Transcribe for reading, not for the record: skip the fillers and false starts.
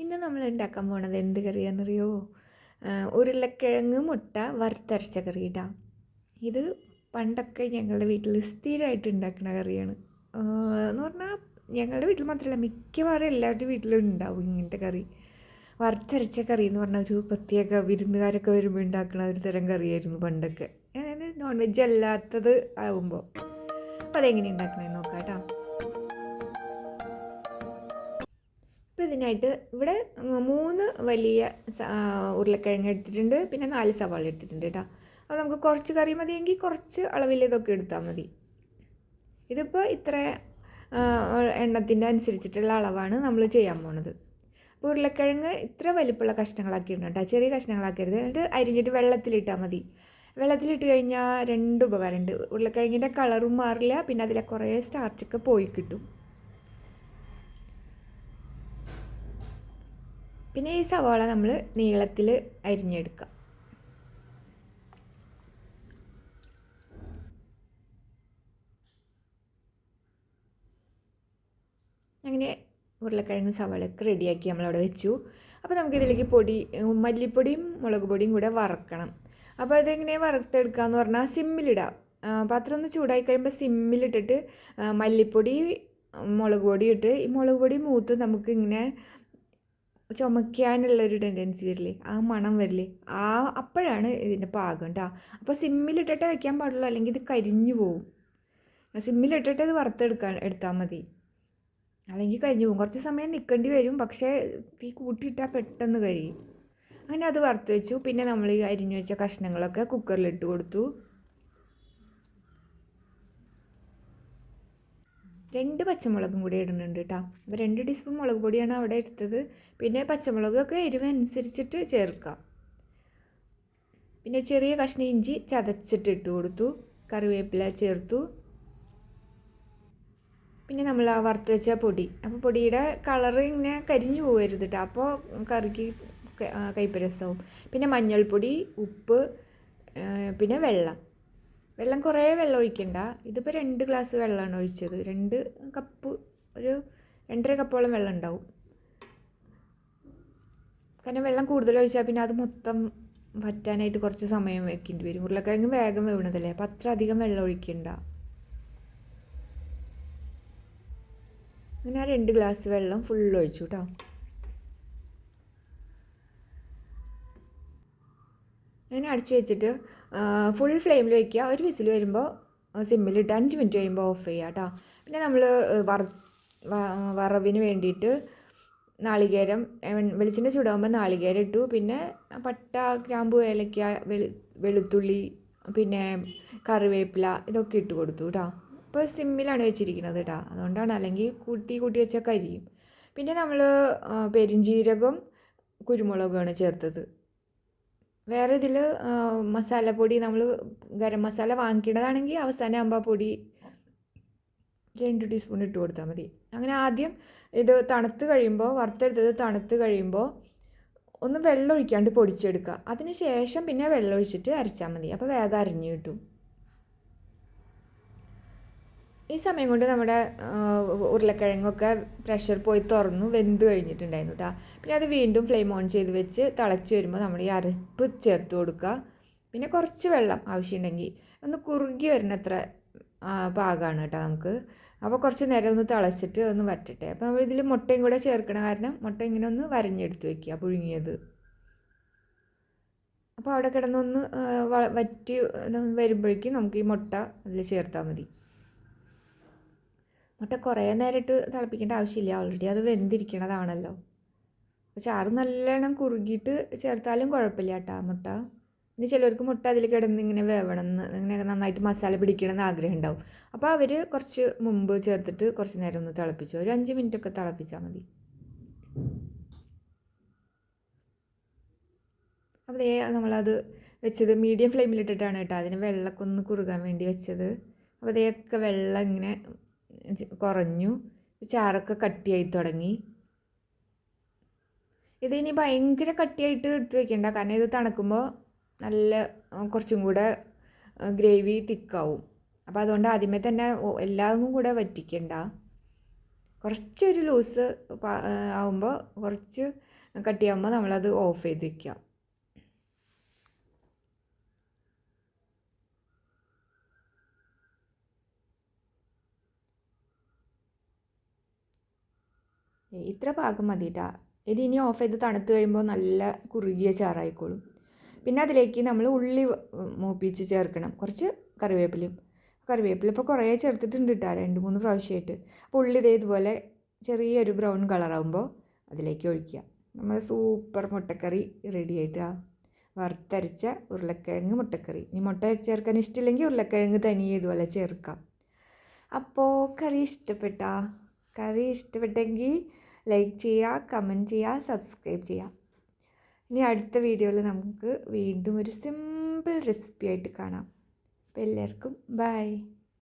ഇന്ന് നമ്മൾ ഉണ്ടാക്കാൻ പോണത് എന്ത് കറിയാണെന്നറിയോ? ഉരുളക്കിഴങ്ങ് മുട്ട വറുത്തരച്ച കറി ഇടാം. ഇത് പണ്ടൊക്കെ ഞങ്ങളുടെ വീട്ടിൽ സ്ഥിരമായിട്ട് ഉണ്ടാക്കുന്ന കറിയാണ്. എന്ന് പറഞ്ഞാൽ ഞങ്ങളുടെ വീട്ടിൽ മാത്രമല്ല, മിക്കവാറും എല്ലാവരുടെ വീട്ടിലും ഉണ്ടാവും ഇങ്ങനത്തെ കറി. വറുത്തരച്ച കറി എന്ന് പറഞ്ഞാൽ ഒരു പ്രത്യേക വിരുന്നുകാരൊക്കെ വരുമ്പോൾ ഉണ്ടാക്കുന്ന ഒരു തരം കറിയായിരുന്നു പണ്ടൊക്കെ. അതായത് നോൺ വെജ് അല്ലാത്തത് ആകുമ്പോൾ. അപ്പോൾ അതെങ്ങനെ ഉണ്ടാക്കണമെന്ന് നോക്കാം കേട്ടോ. അപ്പോൾ ഇതിനായിട്ട് ഇവിടെ 3 വലിയ ഉരുളക്കിഴങ്ങ് എടുത്തിട്ടുണ്ട്, പിന്നെ 4 സവാള എടുത്തിട്ടുണ്ട് കേട്ടോ. അപ്പോൾ നമുക്ക് കുറച്ച് കറി മതിയെങ്കിൽ കുറച്ച് അളവിൽ ഇതൊക്കെ എടുത്താൽ മതി. ഇതിപ്പോൾ ഇത്ര എണ്ണത്തിൻ്റെ അനുസരിച്ചിട്ടുള്ള അളവാണ് നമ്മൾ ചെയ്യാൻ പോണത്. അപ്പോൾ ഉരുളക്കിഴങ്ങ് ഇത്ര വലിപ്പമുള്ള കഷ്ണങ്ങളാക്കിയിട്ടുണ്ട് കേട്ടോ, ചെറിയ കഷ്ണങ്ങളാക്കരുത്. എന്നിട്ട് അരിഞ്ഞിട്ട് വെള്ളത്തിലിട്ടാൽ മതി. വെള്ളത്തിലിട്ട് കഴിഞ്ഞാൽ 2 ഉപകാരമുണ്ട്. ഉരുളക്കിഴങ്ങിൻ്റെ കളറും മാറില്ല, പിന്നെ അതിലെ കുറേ സ്റ്റാർച്ചൊക്കെ പോയി കിട്ടും. പിന്നെ ഈ സവാള നമ്മൾ നീളത്തിൽ അരിഞ്ഞെടുക്കാം. അങ്ങനെ ഉരുളക്കിഴങ്ങ് സവാളയൊക്കെ റെഡിയാക്കി നമ്മളവിടെ വെച്ചു. അപ്പോൾ നമുക്കിതിലേക്ക് മല്ലിപ്പൊടിയും മുളക് പൊടിയും കൂടെ വറക്കണം. അപ്പോൾ അതെങ്ങനെ വറുത്തെടുക്കാമെന്ന് പറഞ്ഞാൽ സിമ്മിലിടാം. പാത്രം ഒന്ന് ചൂടായി കഴിയുമ്പോൾ സിമ്മിലിട്ടിട്ട് മല്ലിപ്പൊടി മുളക് പൊടി ഇട്ട്, ഈ മുളക് പൊടി മൂത്ത് നമുക്കിങ്ങനെ ചുമയ്ക്കാനുള്ളൊരു ടെൻഡൻസി വരില്ലേ, ആ മണം വരില്ലേ, അപ്പോഴാണ് ഇതിൻ്റെ പാകം കേട്ടോ. അപ്പോൾ സിമ്മിലിട്ടിട്ട് വയ്ക്കാൻ പാടുള്ളൂ, അല്ലെങ്കിൽ ഇത് കരിഞ്ഞു പോവും. സിമ്മിലിട്ടിട്ട് ഇത് എടുത്താൽ മതി, അല്ലെങ്കിൽ കരിഞ്ഞു പോകും. കുറച്ച് സമയം നിൽക്കേണ്ടി വരും, പക്ഷേ തീ കൂട്ടിയിട്ടാൽ പെട്ടെന്ന് കരിയും. അങ്ങനെ അത് വറുത്ത് വെച്ചു. പിന്നെ നമ്മൾ ഈ അരിഞ്ഞു വെച്ച കഷ്ണങ്ങളൊക്കെ കുക്കറിലിട്ട് കൊടുത്തു. 2 പച്ചമുളകും കൂടി ഇടുന്നുണ്ട് കേട്ടോ. അപ്പോൾ 2 ടീസ്പൂൺ മുളക് പൊടിയാണ് അവിടെ എടുത്തത്. പിന്നെ പച്ചമുളകൊക്കെ എരിവ് അനുസരിച്ചിട്ട് ചേർക്കാം. പിന്നെ ചെറിയ കഷ്ണം ഇഞ്ചി ചതച്ചിട്ട് ഇട്ട് കൊടുത്തു. കറിവേപ്പില ചേർത്തു. പിന്നെ നമ്മൾ ആ വറുത്ത് വെച്ച പൊടി, അപ്പോൾ പൊടിയുടെ കളറ് ഇങ്ങനെ കരിഞ്ഞു പോകരുത് കേട്ടോ, അപ്പോൾ കറിക്ക് കയ്പ്പ് രസവും. പിന്നെ മഞ്ഞൾപ്പൊടി, ഉപ്പ്, പിന്നെ വെള്ളം കുറേ വെള്ളം ഒഴിക്കണ്ട. ഇതിപ്പോൾ 2 ഗ്ലാസ് വെള്ളമാണ് ഒഴിച്ചത്. 2 കപ്പ്, ഒരു 2.5 കപ്പോളം വെള്ളം ഉണ്ടാവും. കാരണം വെള്ളം കൂടുതൽ ഒഴിച്ചാൽ പിന്നെ അത് മൊത്തം വറ്റാനായിട്ട് കുറച്ച് സമയം വെക്കേണ്ടി വരും. ഉരുളക്കിഴങ്ങ് വേഗം വേവണതല്ലേ, അപ്പോൾ അത്ര അധികം വെള്ളം ഒഴിക്കണ്ട. അങ്ങനെ ആ 2 ഗ്ലാസ് വെള്ളം ഫുൾ ഒഴിച്ചു കേട്ടോ. അങ്ങനെ അടച്ചു വെച്ചിട്ട് ഫുൾ ഫ്ലെയിമിൽ വയ്ക്കുക. ഒരു വിസിൽ വരുമ്പോൾ സിമ്മിലിട്ട് 5 മിനിറ്റ് കഴിയുമ്പോൾ ഓഫ് ചെയ്യുക കേട്ടോ. പിന്നെ നമ്മൾ വറവിന് വേണ്ടിയിട്ട് നാളികേരം, വെളിച്ചെണ്ണ ചൂടാകുമ്പോൾ നാളികേരം ഇട്ടു. പിന്നെ പട്ട, ഗ്രാമ്പു, ഏലക്ക, വെളുത്തുള്ളി, പിന്നെ കറിവേപ്പില, ഇതൊക്കെ ഇട്ട് കൊടുത്തു കേട്ടോ. ഇപ്പോൾ സിമ്മിലാണ് വെച്ചിരിക്കുന്നത് കേട്ടോ, അതുകൊണ്ടാണ്, അല്ലെങ്കിൽ കൂട്ടി വെച്ചാൽ കരിയും. പിന്നെ നമ്മൾ പെരുംജീരകം, കുരുമുളകുമാണ് ചേർത്തത്. വേറെ ഇതിൽ മസാലപ്പൊടി നമ്മൾ ഗരം മസാല വാങ്ങിക്കുന്നതാണെങ്കിൽ അവസാനം ആകുമ്പോൾ പൊടി 2 ടീസ്പൂൺ ഇട്ട് കൊടുത്താൽ മതി. അങ്ങനെ ആദ്യം ഇത് തണുത്ത് കഴിയുമ്പോൾ, വറുത്തെടുത്തത് തണുത്ത് കഴിയുമ്പോൾ ഒന്ന് വെള്ളം ഒഴിക്കാണ്ട് പൊടിച്ചെടുക്കുക. അതിന് ശേഷം പിന്നെ വെള്ളം ഒഴിച്ചിട്ട് അരച്ചാൽ മതി, അപ്പോൾ വേഗം അരിഞ്ഞു കിട്ടും. ഈ സമയം കൊണ്ട് നമ്മുടെ ഉരുളക്കിഴങ്ങൊക്കെ പ്രഷർ പോയി തുറന്നു വെന്ത് കഴിഞ്ഞിട്ടുണ്ടായിരുന്നു കേട്ടോ. പിന്നെ അത് വീണ്ടും ഫ്ലെയിം ഓൺ ചെയ്ത് വെച്ച് തിളച്ച് വരുമ്പോൾ നമ്മൾ ഈ അരപ്പ് ചേർത്ത് കൊടുക്കുക. പിന്നെ കുറച്ച് വെള്ളം ആവശ്യമുണ്ടെങ്കിൽ ഒന്ന് കുറുകി വരുന്നത്ര പാകമാണ് കേട്ടോ നമുക്ക്. അപ്പോൾ കുറച്ച് നേരം ഒന്ന് തിളച്ചിട്ട് ഒന്ന് വറ്റട്ടെ. അപ്പോൾ നമ്മൾ ഇതിൽ മുട്ടയും കൂടെ ചേർക്കണ കാരണം മുട്ട ഇങ്ങനെ ഒന്ന് വരഞ്ഞെടുത്ത് വയ്ക്കുക, പുഴുങ്ങിയത്. അപ്പോൾ അവിടെ കിടന്നൊന്ന് വറ്റി വരുമ്പോഴേക്കും നമുക്ക് ഈ മുട്ട അതിൽ ചേർത്താൽ മതി. മുട്ട കുറേ നേരിട്ട് തിളപ്പിക്കേണ്ട ആവശ്യമില്ല, ഓൾറെഡി അത് വെന്തിരിക്കണതാണല്ലോ. അപ്പോൾ ചാറ് നല്ലോണം കുറുകിയിട്ട് ചേർത്താലും കുഴപ്പമില്ല കേട്ടോ മുട്ട. ഇനി ചിലർക്ക് മുട്ട അതിൽ കിടന്ന് ഇങ്ങനെ വേവണമെന്ന്, ഇങ്ങനെ നന്നായിട്ട് മസാല പിടിക്കണമെന്ന് ആഗ്രഹം ഉണ്ടാവും. അപ്പോൾ അവർ കുറച്ച് മുമ്പ് ചേർത്തിട്ട് കുറച്ച് നേരം ഒന്ന് തിളപ്പിച്ചു, ഒരു 5 മിനിറ്റൊക്കെ തിളപ്പിച്ചാൽ മതി. അപ്പോൾ നമ്മളത് വെച്ചത് മീഡിയം ഫ്ലെയിമിലിട്ടിട്ടാണ് കേട്ടോ, അതിന് വെള്ളമൊക്കെ ഒന്ന് കുറുകാൻ വേണ്ടി വെച്ചത്. അപ്പോൾ അതേയൊക്കെ വെള്ളം ഇങ്ങനെ കുറഞ്ഞു, ചാറൊക്കെ കട്ടിയായി തുടങ്ങി. ഇതിനി ഭയങ്കര കട്ടിയായിട്ട് എടുത്ത് വെക്കണ്ട, കാരണം ഇത് തണുക്കുമ്പോൾ നല്ല കുറച്ചും കൂടെ ഗ്രേവി തിക്കാവും. അപ്പോൾ അതുകൊണ്ട് ആദ്യമേ തന്നെ എല്ലാതും കൂടെ വറ്റിക്കണ്ട, കുറച്ചൊരു ലൂസ് ആവുമ്പോൾ കുറച്ച് കട്ടിയാകുമ്പോൾ നമ്മളത് ഓഫ് ചെയ്ത് വയ്ക്കുക. ഇത്ര പാകം മതി കേട്ടോ. ഇത് ഇനി ഓഫ് ചെയ്ത് തണുത്ത് കഴിയുമ്പോൾ നല്ല കുറുകിയ ചാറായിക്കോളും. പിന്നെ അതിലേക്ക് നമ്മൾ ഉള്ളി മൂപ്പിച്ച് ചേർക്കണം, കുറച്ച് കറിവേപ്പില ഇപ്പോൾ കുറേ ചേർത്തിട്ടുണ്ട് കേട്ടോ, 2-3 പ്രാവശ്യമായിട്ട്. അപ്പോൾ ഉള്ളി ഇതുപോലെ ചെറിയൊരു ബ്രൗൺ കളറാകുമ്പോൾ അതിലേക്ക് ഒഴിക്കുക. നമ്മൾ സൂപ്പർ മുട്ടക്കറി റെഡി ആയിട്ടാണ്. വറുത്തരച്ച ഉരുളക്കിഴങ്ങ് മുട്ടക്കറി. ഇനി മുട്ട ചേർക്കാൻ ഇഷ്ടമില്ലെങ്കിൽ ഉരുളക്കിഴങ്ങ് തനിയെ ഇതുപോലെ ചേർക്കാം. അപ്പോൾ കറി ഇഷ്ടപ്പെട്ടെങ്കിൽ ലൈക്ക് ചെയ്യുക, കമൻറ്റ് ചെയ്യുക, സബ്സ്ക്രൈബ് ചെയ്യുക. ഇനി അടുത്ത വീഡിയോയിൽ നമുക്ക് വീണ്ടും ഒരു സിമ്പിൾ റെസിപ്പി ആയിട്ട് കാണാം. അപ്പോൾ എല്ലാവർക്കും ബൈ.